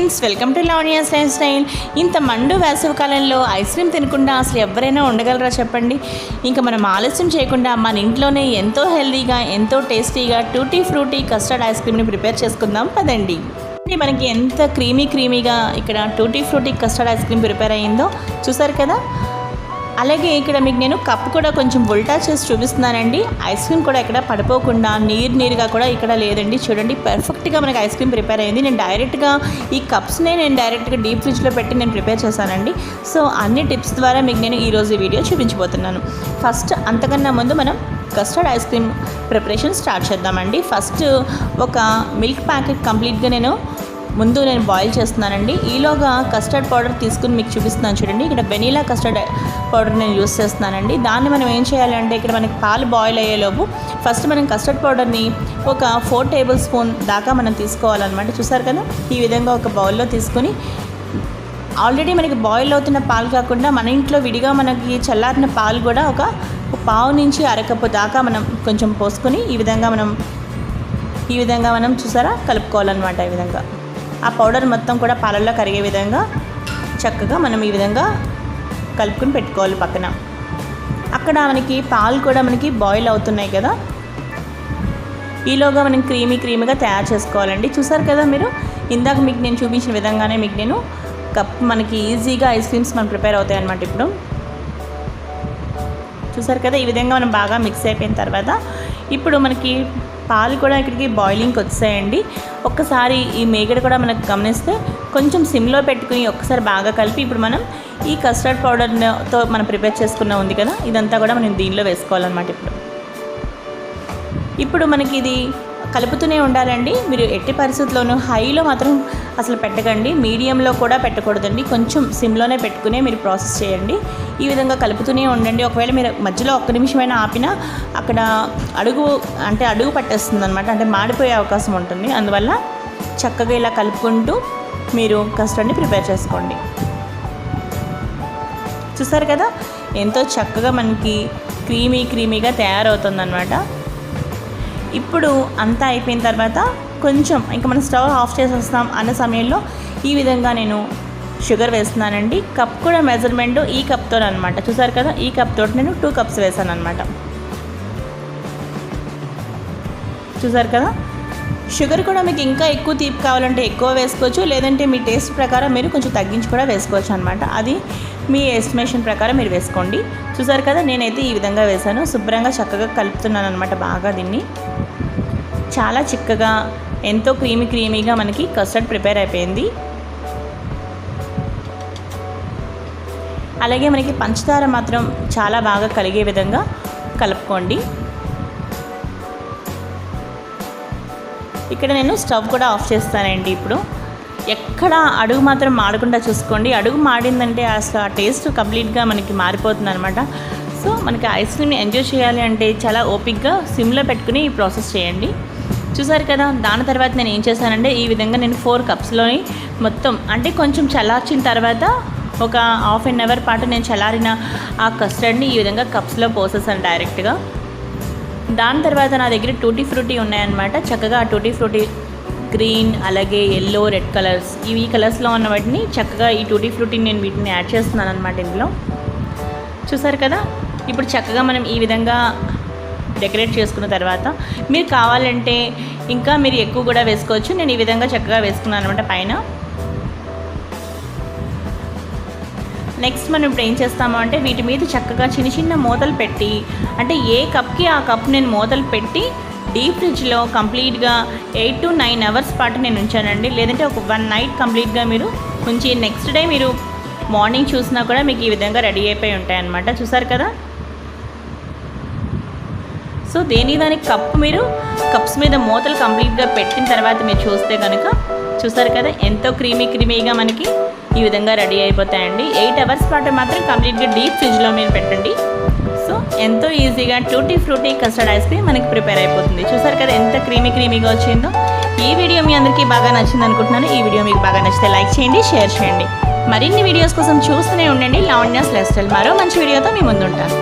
Friends, welcome to Lavanya style. ఇంత మండు వేసవికాలంలో ఐస్ క్రీమ్ తినకుండా అసలు ఎవరైనా ఉండగలరా చెప్పండి. ఇంకా మనం ఆలస్యం చేయకుండా మన ఇంట్లోనే ఎంతో హెల్తీగా ఎంతో టేస్టీగా టూటీ ఫ్రూటీ కస్టర్డ్ ఐస్ క్రీమ్ని ప్రిపేర్ చేసుకుందాం పదండి. మనకి ఎంత క్రీమీగా ఇక్కడ tutti frutti custard ice cream prepare అయ్యిందో చూసారు కదా. అలాగే ఇక్కడ మీకు నేను కప్ కూడా కొంచెం ఉల్టా చేసి చూపిస్తున్నానండి. ఐస్ క్రీమ్ కూడా ఎక్కడ పడిపోకుండా నీరుగా కూడా ఇక్కడ లేదండి. చూడండి, పర్ఫెక్ట్గా మనకి ఐస్ క్రీమ్ ప్రిపేర్ అయింది. నేను డైరెక్ట్గా ఈ కప్స్నే డైరెక్ట్గా డీప్ ఫ్రిడ్జ్లో పెట్టి నేను ప్రిపేర్ చేశానండి. సో అన్ని టిప్స్ ద్వారా మీకు నేను ఈరోజు ఈ వీడియో చూపించబోతున్నాను. ఫస్ట్ అంతకన్నా ముందు మనం custard ice cream preparation start చేద్దామండి. ఫస్ట్ ఒక మిల్క్ ప్యాకెట్ కంప్లీట్గా నేను బాయిల్ చేస్తున్నానండి. ఈలోగా కస్టర్డ్ పౌడర్ తీసుకుని మీకు చూపిస్తున్నాను చూడండి. ఇక్కడ వెనీలా కస్టర్డ్ పౌడర్ నేను యూస్ చేస్తున్నానండి. దాన్ని మనం ఏం చేయాలంటే ఇక్కడ మనకి పాలు బాయిల్ అయ్యేలోపు ఫస్ట్ మనం కస్టర్డ్ పౌడర్ని ఒక 4 టేబుల్ స్పూన్ దాకా మనం తీసుకోవాలన్నమాట. చూసారు కదా, ఈ విధంగా ఒక బౌల్లో తీసుకొని ఆల్రెడీ మనకి బాయిల్ అవుతున్న పాలు కాకుండా మన ఇంట్లో విడిగా మనకి చల్లారిన పాలు కూడా ఒక పావు నుంచి అరకప్పు దాకా మనం కొంచెం పోసుకొని ఈ విధంగా మనం చూసారా కలుపుకోవాలన్నమాట. ఈ విధంగా ఆ పౌడర్ మొత్తం కూడా పాలల్లో కరిగే విధంగా చక్కగా మనం ఈ విధంగా కలుపుకొని పెట్టుకోవాలి పక్కన. అక్కడ మనకి పాలు కూడా మనకి బాయిల్ అవుతున్నాయి కదా, ఈలోగా మనం క్రీమీగా తయారు చేసుకోవాలండి. చూసారు కదా మీరు, ఇందాక మీకు నేను చూపించిన విధంగానే మీకు నేను కప్ మనకి ఈజీగా ఐస్ క్రీమ్స్ మనం ప్రిపేర్ అవుతాయి అన్నమాట. ఇప్పుడు చూసారు కదా, ఈ విధంగా మనం బాగా మిక్స్ అయిపోయిన తర్వాత ఇప్పుడు మనకి పాలు కూడా ఇక్కడికి బాయిలింగ్కి వచ్చాయండి. ఒక్కసారి ఈ మేగడ కూడా మనకు గమనిస్తే కొంచెం సిమ్లో పెట్టుకుని ఒక్కసారి బాగా కలిపి ఇప్పుడు మనం ఈ కస్టర్డ్ పౌడర్తో మనం ప్రిపేర్ చేసుకున్న ఉంది కదా, ఇదంతా కూడా మనం దీనిలో వేసుకోవాలన్నమాట. ఇప్పుడు మనకి ఇది కలుపుతూనే ఉండాలండి. మీరు ఎట్టి పరిస్థితుల్లోనూ హైలో మాత్రం అసలు పెట్టకండి, మీడియంలో కూడా పెట్టకూడదండి. కొంచెం సిమ్లోనే పెట్టుకునే మీరు ప్రాసెస్ చేయండి. ఈ విధంగా కలుపుతూనే ఉండండి. ఒకవేళ మీరు మధ్యలో 1 నిమిషమైనా ఆపినా అక్కడ అడుగు పట్టేస్తుంది అనమాట, అంటే మాడిపోయే అవకాశం ఉంటుంది. అందువల్ల చక్కగా ఇలా కలుపుకుంటూ మీరు కస్టర్డ్ని ప్రిపేర్ చేసుకోండి. చూసారు కదా, ఎంతో చక్కగా మనకి క్రీమీగా తయారవుతుందన్నమాట. ఇప్పుడు అంతా అయిపోయిన తర్వాత కొంచెం ఇంకా మనం స్టవ్ ఆఫ్ చేసేస్తాం అన్న సమయంలో ఈ విధంగా నేను షుగర్ వేస్తున్నానండి. కప్ కూడా మెజర్మెంట్ ఈ కప్తో అనమాట. చూసారు కదా, ఈ కప్ తోటి నేను 2 కప్స్ వేసాను అనమాట. చూసారు కదా, షుగర్ కూడా మీకు ఇంకా ఎక్కువ తీపి కావాలంటే ఎక్కువ వేసుకోవచ్చు, లేదంటే మీ టేస్ట్ ప్రకారం మీరు కొంచెం తగ్గించి కూడా వేసుకోవచ్చు అనమాట. అది మీ ఎస్టిమేషన్ ప్రకారం మీరు వేసుకోండి. చూసారు కదా, నేనైతే ఈ విధంగా వేసాను. శుభ్రంగా చక్కగా కలుపుతున్నాను అనమాట బాగా. దీన్ని చాలా చిక్కగా ఎంతో క్రీమీగా మనకి కస్టర్డ్ ప్రిపేర్ అయిపోయింది. అలాగే మనకి పంచదార మాత్రం చాలా బాగా కలిగే విధంగా కలుపుకోండి. ఇక్కడ నేను స్టవ్ కూడా ఆఫ్ చేస్తానండి. ఇప్పుడు ఎక్కడ అడుగు మాత్రం మాడకుండా చూసుకోండి. అడుగు మాడిందంటే అసలు ఆ టేస్ట్ కంప్లీట్గా మనకి మారిపోతుంది అనమాట. సో మనకి ఐస్ క్రీమ్ని ఎంజాయ్ చేయాలి అంటే చాలా ఓపిక్గా సిమ్లో పెట్టుకుని ఈ ప్రాసెస్ చేయండి. చూసారు కదా, దాని తర్వాత నేను ఏం చేశానంటే ఈ విధంగా నేను 4 కప్స్లోని మొత్తం అంటే కొంచెం చల్లార్చిన తర్వాత ఒక ½ an hour పాటు నేను చల్లారిన ఆ కస్టర్డ్ని ఈ విధంగా కప్స్లో పోసేసాను డైరెక్ట్గా. దాని తర్వాత నా దగ్గర టూటీ ఫ్రూటీ ఉన్నాయన్నమాట. చక్కగా ఆ టూటీ ఫ్రూటీ గ్రీన్, అలాగే ఎల్లో, రెడ్ కలర్స్, ఈ కలర్స్లో ఉన్న వాటిని చక్కగా ఈ టూటీ ఫ్రూటీని నేను వీటిని యాడ్ చేస్తున్నాను అనమాట ఇందులో. చూసారు కదా, ఇప్పుడు చక్కగా మనం ఈ విధంగా డెకరేట్ చేసుకున్న తర్వాత మీరు కావాలంటే ఇంకా మీరు ఎక్కువ కూడా వేసుకోవచ్చు. నేను ఈ విధంగా చక్కగా వేసుకున్నాను అనమాట పైన. నెక్స్ట్ మనం ఇప్పుడు ఏం చేస్తాము అంటే వీటి మీద చక్కగా చిన్న మూతలు పెట్టి, అంటే ఏ కప్కి ఆ కప్ నేను మూతలు పెట్టి డీప్ ఫ్రిడ్జ్లో కంప్లీట్గా 8 to 9 hours పాటు నేను ఉంచానండి. లేదంటే ఒక 1 night కంప్లీట్గా మీరు ఉంచి నెక్స్ట్ డే మీరు మార్నింగ్ చూసినా కూడా మీకు ఈ విధంగా రెడీ అయిపోయి ఉంటాయి అన్నమాట. చూసారు కదా. సో దానికి మీరు కప్స్ మీద మూతలు కంప్లీట్గా పెట్టిన తర్వాత మీరు చూస్తే కనుక చూసారు కదా, ఎంతో క్రీమీగా మనకి ఈ విధంగా రెడీ అయిపోతాయండి. 8 hours పాటు మాత్రం కంప్లీట్గా డీప్ ఫ్రిడ్జ్లో మీరు పెట్టండి. సో ఎంతో ఈజీగా tutti frutti custard ice cream మనకి ప్రిపేర్ అయిపోతుంది. చూసారు కదా ఎంత క్రీమీగా వచ్చిందో. ఈ వీడియో మీ అందరికీ బాగా నచ్చింది అనుకుంటున్నాను. ఈ వీడియో మీకు బాగా నచ్చితే లైక్ చేయండి, షేర్ చేయండి. మరిన్ని వీడియోస్ కోసం చూస్తూనే ఉండండి లవణ్య స్టైల్. మరో మంచి వీడియోతో మీ ముందుంటాను.